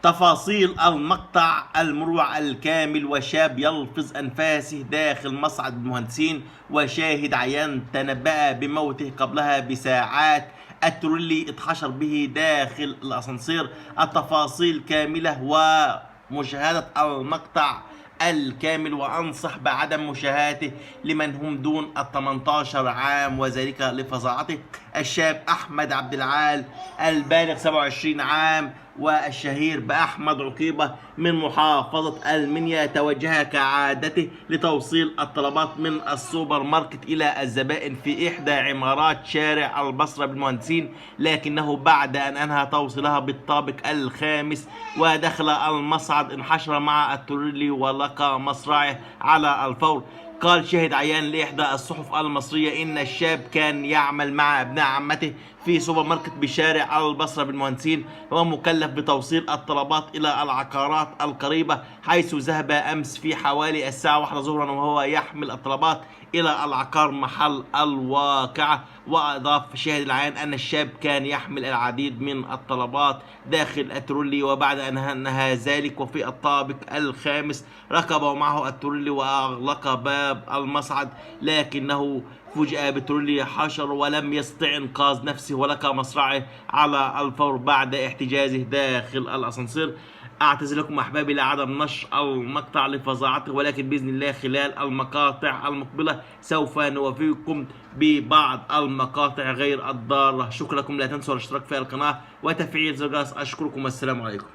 تفاصيل المقطع المروع الكامل: وشاب يلفظ أنفاسه داخل مصعد المهندسين، وشاهد عيان تنبأ بموته قبلها بساعات. الترولي اتحشر به داخل الأسانسير. التفاصيل كاملة ومشاهدة المقطع الكامل، وأنصح بعدم مشاهدته لمن هم دون 18 عام، وذلك لفظاعته. الشاب أحمد عبد العال البالغ 27 عام والشهير بأحمد عقيبة من محافظة المنيا، توجه كعادته لتوصيل الطلبات من السوبر ماركت إلى الزبائن في إحدى عمارات شارع البصرة بالمهندسين، لكنه بعد أن أنهى توصيلها بالطابق الخامس ودخل المصعد انحشر مع الترولي ولقى مصرعه على الفور. قال شاهد عيان لإحدى الصحف المصرية إن الشاب كان يعمل مع ابن عمته في سوبر ماركت بشارع البصرة بالمهندسين، ومكلف بتوصيل الطلبات إلى العقارات القريبة، حيث ذهب أمس في حوالي الساعة 1 ظهرا وهو يحمل الطلبات إلى العقار محل الواقعة. وأضاف شاهد العيان أن الشاب كان يحمل العديد من الطلبات داخل الترولي، وبعد أن انتهى ذلك وفي الطابق الخامس ركب معه الترولي وأغلق باب المصعد، لكنه فوجئ بالترولي حشر ولم يستطع إنقاذ نفسه ولقى مصرعه على الفور بعد احتجازه داخل الأسانسير. أعتذر لكم أحبابي لعدم نشر المقطع لفظاعته، ولكن بإذن الله خلال المقاطع المقبلة سوف نوافيكم ببعض المقاطع غير الضارة. شكرا لكم، لا تنسوا الاشتراك في القناة وتفعيل زر الجرس. أشكركم والسلام عليكم.